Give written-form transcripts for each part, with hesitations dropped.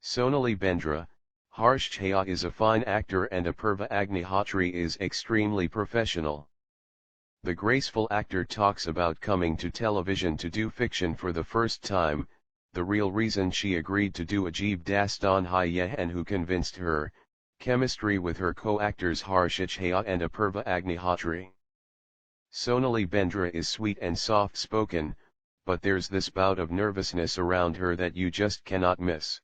Sonali Bendre Harsh Chhaya is a fine actor and Apurva Agnihotri is extremely professional. The graceful actor talks about coming to television to do fiction for the first time, the real reason she agreed to do Ajeeb Dastan Hai Ye and who convinced her, chemistry with her co-actors Harsh Chhaya and Apurva Agnihotri. Sonali Bendre is sweet and soft-spoken, but there's this bout of nervousness around her that you just cannot miss.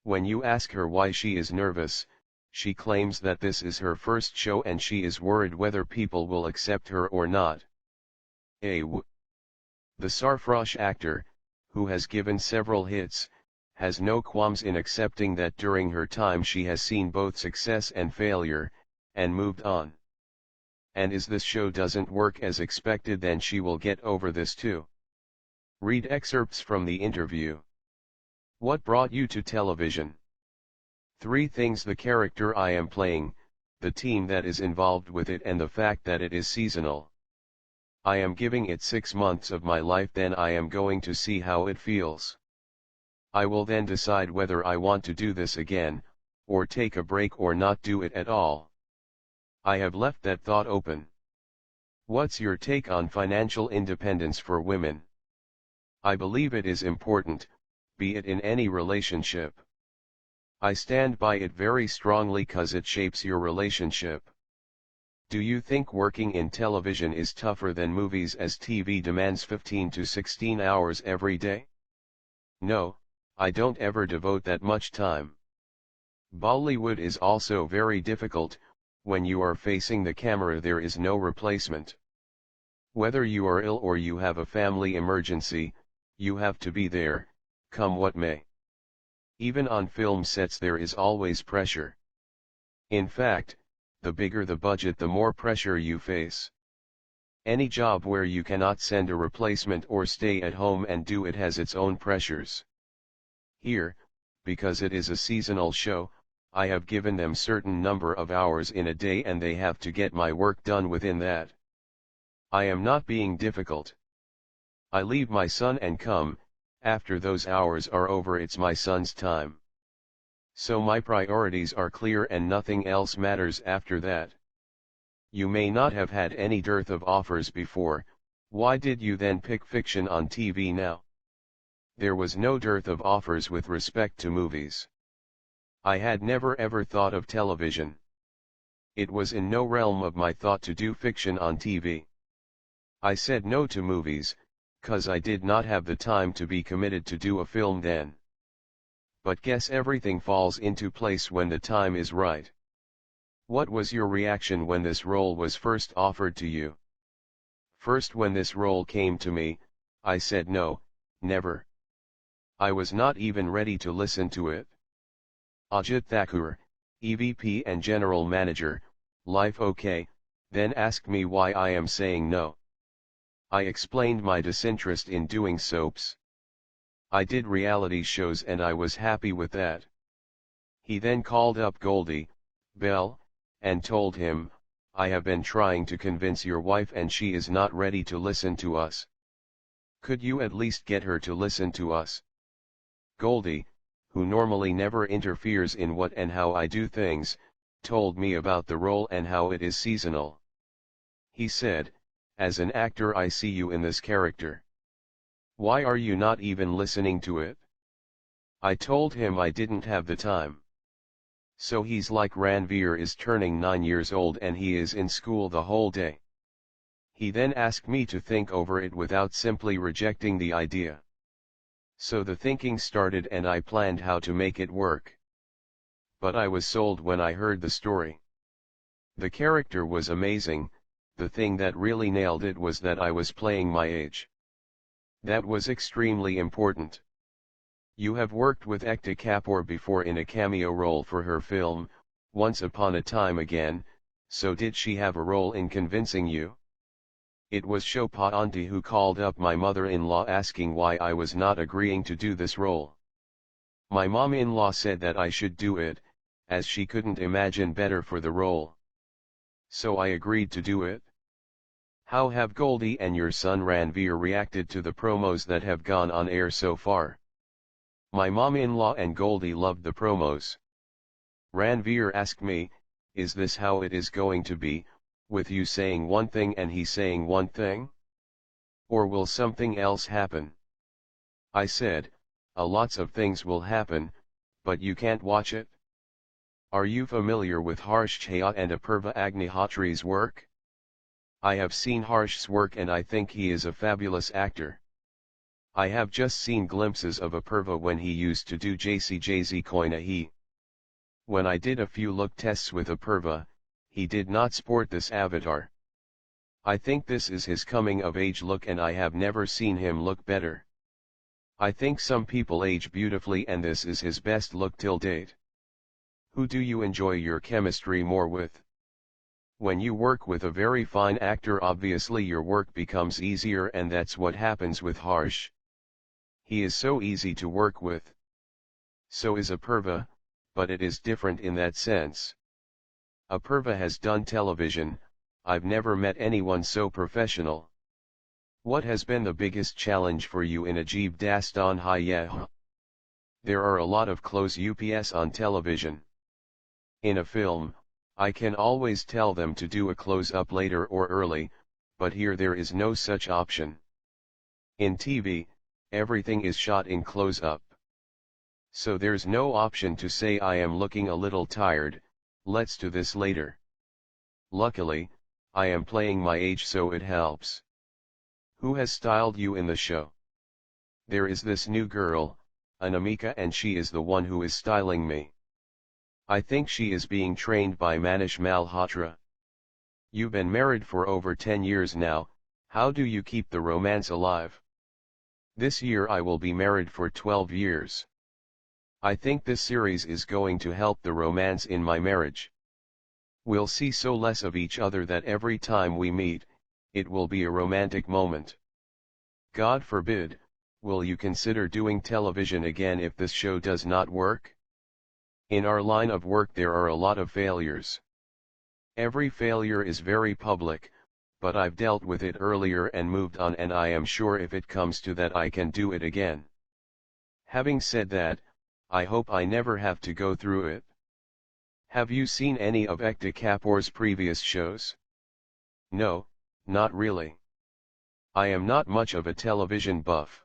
When you ask her why she is nervous, she claims that this is her first show and she is worried whether people will accept her or not. The Sarfrosh actor, who has given several hits, has no qualms in accepting that during her time she has seen both success and failure, and moved on. And if this show doesn't work as expected, then she will get over this too. Read excerpts from the interview. What brought you to television? 3 things: the character I am playing, the team that is involved with it, and the fact that it is seasonal. I am giving it 6 months of my life, then I am going to see how it feels. I will then decide whether I want to do this again, or take a break or not do it at all. I have left that thought open. What's your take on financial independence for women? I believe it is important, be it in any relationship. I stand by it very strongly cause it shapes your relationship. Do you think working in television is tougher than movies, as TV demands 15 to 16 hours every day? No, I don't ever devote that much time. Bollywood is also very difficult. When you are facing the camera there is no replacement. Whether you are ill or you have a family emergency, you have to be there, come what may. Even on film sets there is always pressure. In fact, the bigger the budget the more pressure you face. Any job where you cannot send a replacement or stay at home and do it has its own pressures. Here, because it is a seasonal show, I have given them certain number of hours in a day and they have to get my work done within that. I am not being difficult. I leave my son and come. After those hours are over it's my son's time. So my priorities are clear and nothing else matters after that. You may not have had any dearth of offers before, why did you then pick fiction on TV now? There was no dearth of offers with respect to movies. I had never ever thought of television. It was in no realm of my thought to do fiction on TV. I said no to movies, cause I did not have the time to be committed to do a film then. But guess everything falls into place when the time is right. What was your reaction when this role was first offered to you? First, when this role came to me, I said no, never. I was not even ready to listen to it. Ajit Thakur, EVP and General Manager, Life OK, then asked me why I am saying no. I explained my disinterest in doing soaps. I did reality shows and I was happy with that. He then called up Goldie Bell, and told him, I have been trying to convince your wife and she is not ready to listen to us. Could you at least get her to listen to us? Goldie, who normally never interferes in what and how I do things, told me about the role and how it is seasonal. He said, as an actor I see you in this character. Why are you not even listening to it? I told him I didn't have the time. So he's like, Ranveer is turning 9 years old and he is in school the whole day. He then asked me to think over it without simply rejecting the idea. So the thinking started and I planned how to make it work. But I was sold when I heard the story. The character was amazing. The thing that really nailed it was that I was playing my age. That was extremely important. You have worked with Ekta Kapoor before in a cameo role for her film, Once Upon a Time Again, so did she have a role in convincing you? It was Shobha Aunty who called up my mother-in-law asking why I was not agreeing to do this role. My mom-in-law said that I should do it, as she couldn't imagine better for the role. So I agreed to do it. How have Goldie and your son Ranveer reacted to the promos that have gone on air so far? My mom-in-law and Goldie loved the promos. Ranveer asked me, is this how it is going to be, with you saying one thing and he saying one thing? Or will something else happen? I said, lots of things will happen, but you can't watch it. Are you familiar with Harsh Chhaya and Apurva Agnihotri's work? I have seen Harsh's work and I think he is a fabulous actor. I have just seen glimpses of Apurva when he used to do JCJZ Koina He. When I did a few look tests with Apurva, he did not sport this avatar. I think this is his coming of age look and I have never seen him look better. I think some people age beautifully and this is his best look till date. Who do you enjoy your chemistry more with? When you work with a very fine actor, obviously your work becomes easier, and that's what happens with Harsh. He is so easy to work with. So is Apurva, but it is different in that sense. Apurva has done television. I've never met anyone so professional. What has been the biggest challenge for you in Ajeeb Dastan Hai Yeh? There are a lot of close ups on television. In a film, I can always tell them to do a close-up later or early, but here there is no such option. In TV, everything is shot in close-up. So there's no option to say I am looking a little tired, let's do this later. Luckily, I am playing my age so it helps. Who has styled you in the show? There is this new girl, Anamika, and she is the one who is styling me. I think she is being trained by Manish Malhotra. You've been married for over 10 years now, how do you keep the romance alive? This year I will be married for 12 years. I think this series is going to help the romance in my marriage. We'll see so less of each other that every time we meet, it will be a romantic moment. God forbid, will you consider doing television again if this show does not work? In our line of work there are a lot of failures. Every failure is very public, but I've dealt with it earlier and moved on, and I am sure if it comes to that I can do it again. Having said that, I hope I never have to go through it. Have you seen any of Ekta Kapoor's previous shows? No, not really. I am not much of a television buff.